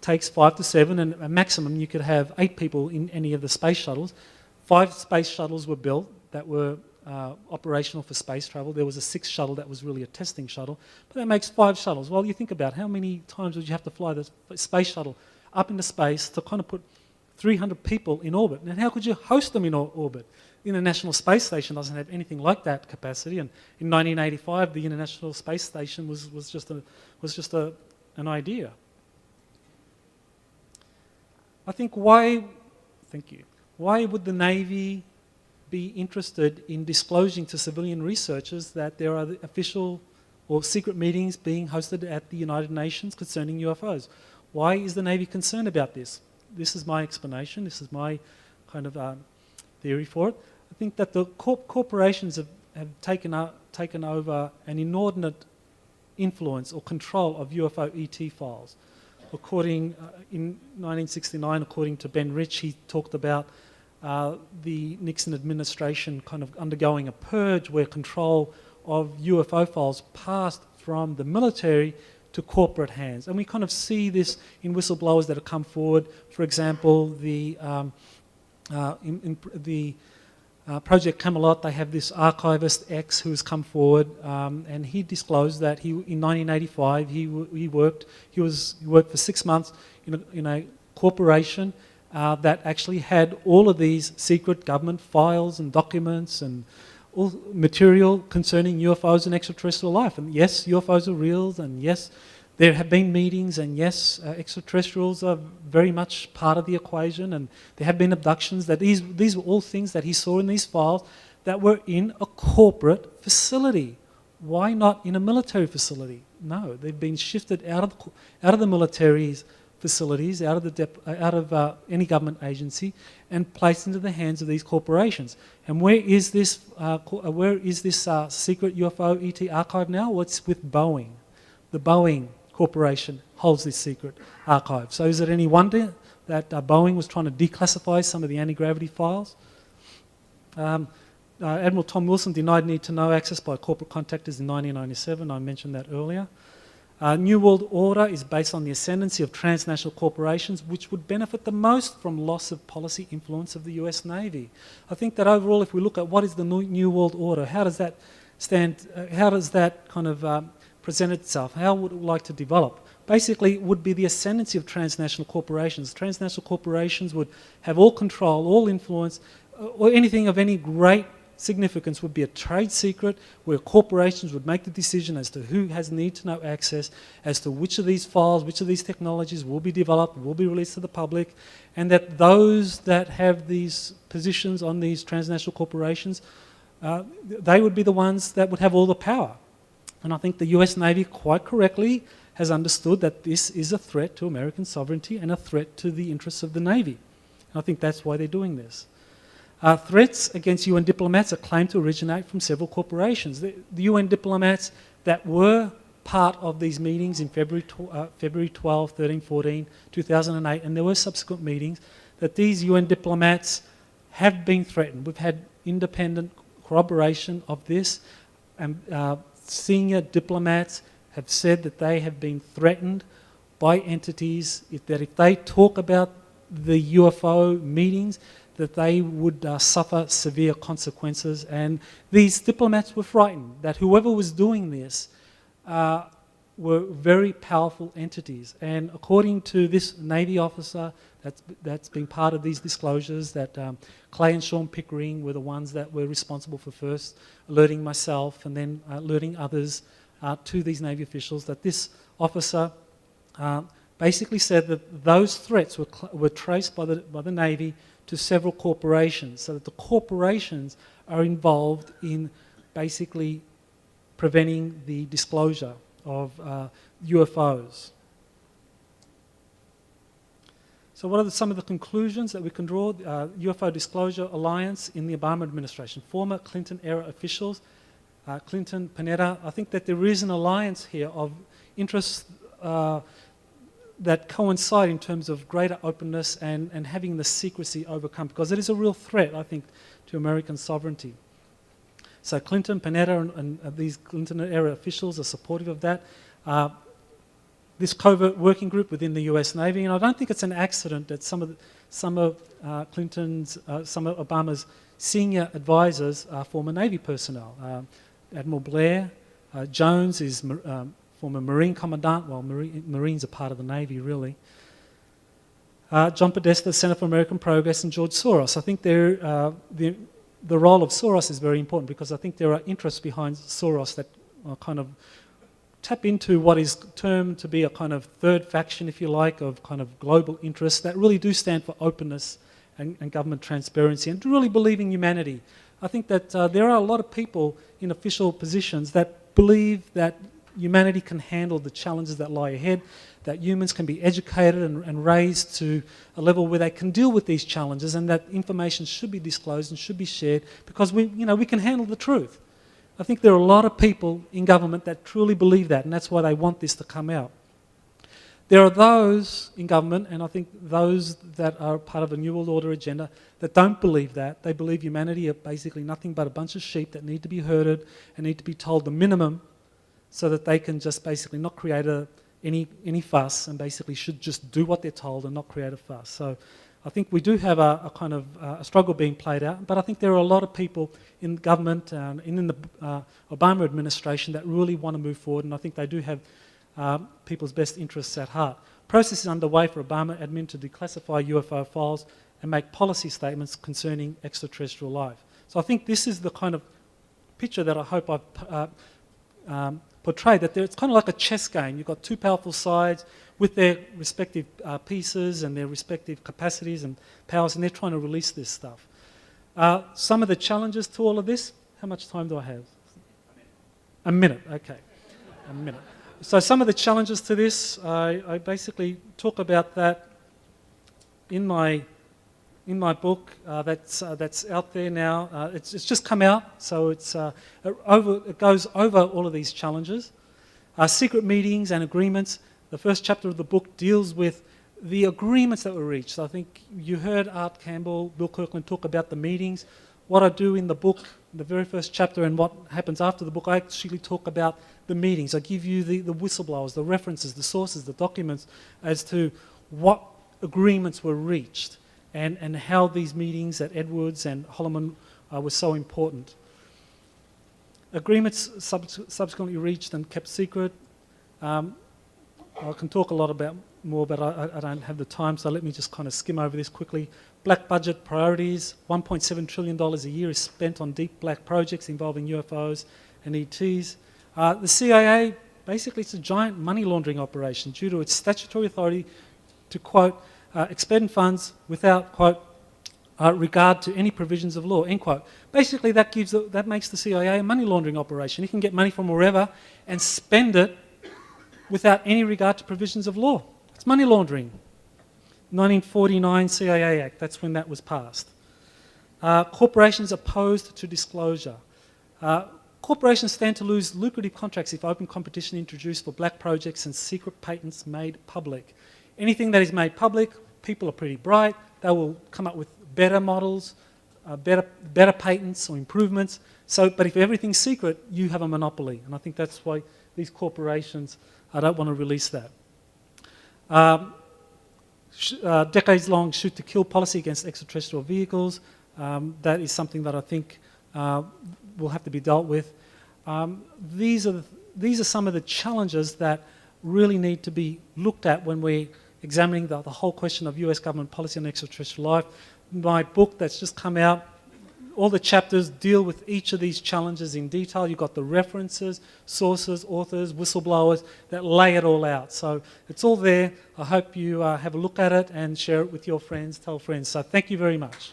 takes 5 to 7, and a maximum you could have 8 people in any of the space shuttles. 5 space shuttles were built that were operational for space travel. There was a 6th shuttle that was really a testing shuttle, but that makes 5 shuttles. Well, you think about how many times would you have to fly the space shuttle up into space to kind of put 300 people in orbit, and how could you host them in orbit? The International Space Station doesn't have anything like that capacity, and in 1985 the International Space Station was just an idea. I think why would the Navy be interested in disclosing to civilian researchers that there are official or secret meetings being hosted at the United Nations concerning UFOs? Why is the Navy concerned about this? This is my explanation. This is my kind of theory for it. I think that the corporations have taken over an inordinate influence or control of UFO ET files. According, in 1969, according to Ben Rich, he talked about the Nixon administration kind of undergoing a purge where control of UFO files passed from the military to corporate hands. And we kind of see this in whistleblowers that have come forward. For example, the Project Camelot, they have this archivist X who has come forward, and he disclosed that in 1985 he worked for 6 months in a corporation that actually had all of these secret government files and documents and all material concerning UFOs and extraterrestrial life. And yes, UFOs are real, and yes, there have been meetings, and yes, extraterrestrials are very much part of the equation, and there have been abductions. That these were all things that he saw in these files that were in a corporate facility. Why not in a military facility? No, they've been shifted out of the military's facilities, out of any government agency, and placed into the hands of these corporations. And where is this secret UFO ET archive now? Well, it's with Boeing. The Boeing Corporation holds this secret archive. So is it any wonder that Boeing was trying to declassify some of the anti-gravity files? Admiral Tom Wilson denied need-to-know access by corporate contractors in 1997. I mentioned that earlier. New World Order is based on the ascendancy of transnational corporations, which would benefit the most from loss of policy influence of the US Navy. I think that overall, if we look at what is the New World Order, how does that kind of present itself? How would it like to develop? Basically, it would be the ascendancy of transnational corporations. Transnational corporations would have all control, all influence, or anything of any great significance would be a trade secret where corporations would make the decision as to who has need-to-know access, as to which of these files, which of these technologies will be developed, will be released to the public, and that those that have these positions on these transnational corporations, they would be the ones that would have all the power. And I think the US Navy quite correctly has understood that this is a threat to American sovereignty and a threat to the interests of the Navy. And I think that's why they're doing this. Threats against UN diplomats are claimed to originate from several corporations. The UN diplomats that were part of these meetings in February 12, 13, 14, 2008, and there were subsequent meetings, that these UN diplomats have been threatened. We've had independent corroboration of this, and senior diplomats have said that they have been threatened by entities, that if they talk about the UFO meetings, that they would suffer severe consequences. And these diplomats were frightened that whoever was doing this were very powerful entities. And according to this Navy officer that's been part of these disclosures, that Clay and Sean Pickering were the ones that were responsible for first alerting myself and then alerting others to these Navy officials, that this officer basically said that those threats were traced by the Navy to several corporations, so that the corporations are involved in basically preventing the disclosure of UFOs. So what are some of the conclusions that we can draw? UFO Disclosure Alliance in the Obama administration. Former Clinton-era officials, Clinton, Panetta, I think that there is an alliance here of interests that coincide in terms of greater openness and having the secrecy overcome, because it is a real threat, I think, to American sovereignty. So Clinton, Panetta, and these Clinton-era officials are supportive of that. This covert working group within the US Navy, and I don't think it's an accident that some of Obama's senior advisors are former Navy personnel. Admiral Blair, Jones is former Marine Commandant, well, Marines are part of the Navy, really. John Podesta, Center for American Progress, and George Soros. I think the role of Soros is very important, because I think there are interests behind Soros that kind of tap into what is termed to be a kind of third faction, if you like, of kind of global interests that really do stand for openness and government transparency and to really believe in humanity. I think that there are a lot of people in official positions that believe that humanity can handle the challenges that lie ahead, that humans can be educated and raised to a level where they can deal with these challenges, and that information should be disclosed and should be shared, because we can handle the truth. I think there are a lot of people in government that truly believe that, and that's why they want this to come out. There are those in government, and I think those that are part of a New World Order agenda, that don't believe that. They believe humanity are basically nothing but a bunch of sheep that need to be herded and need to be told the minimum, so that they can just basically not create any fuss, and basically should just do what they're told and not create a fuss. So I think we do have a kind of a struggle being played out, but I think there are a lot of people in government and in the Obama administration that really want to move forward, and I think they do have people's best interests at heart. Process is underway for Obama admin to declassify UFO files and make policy statements concerning extraterrestrial life. So I think this is the kind of picture that I hope I've portrayed, that it's kind of like a chess game. You've got two powerful sides with their respective pieces and their respective capacities and powers, and they're trying to release this stuff. Some of the challenges to all of this, how much time do I have? A minute, okay. A minute. So some of the challenges to this, I basically talk about that in my book that's out there now. It's just come out, so it goes over all of these challenges. Secret meetings and agreements. The first chapter of the book deals with the agreements that were reached. So I think you heard Art Campbell, Bill Kirkland talk about the meetings. what I do in the book, the very first chapter, and what happens after the book, I actually talk about the meetings. I give you the whistleblowers, the references, the sources, the documents as to what agreements were reached and how these meetings at Edwards and Holloman were so important. Agreements subsequently reached and kept secret. I can talk a lot about more, but I don't have the time, so let me just kind of skim over this quickly. Black budget priorities, $1.7 trillion a year is spent on deep black projects involving UFOs and ETs. The CIA, basically it's a giant money laundering operation due to its statutory authority to, quote, expend funds without, quote, regard to any provisions of law, end quote. Basically that makes the CIA a money laundering operation. You can get money from wherever and spend it without any regard to provisions of law. It's money laundering. 1949 CIA Act, that's when that was passed. Corporations opposed to disclosure. Corporations stand to lose lucrative contracts if open competition introduced for black projects and secret patents made public. Anything that is made public, people are pretty bright, they will come up with better models, better patents or improvements. But if everything's secret, you have a monopoly. And I think that's why these corporations don't want to release that. Decades-long shoot-to-kill policy against extraterrestrial vehicles. That is something that I think will have to be dealt with. These are some of the challenges that really need to be looked at when we're examining the whole question of US government policy on extraterrestrial life. My book that's just come out, all the chapters deal with each of these challenges in detail. You've got the references, sources, authors, whistleblowers that lay it all out. So it's all there. I hope you have a look at it and share it with your friends, tell friends. So thank you very much.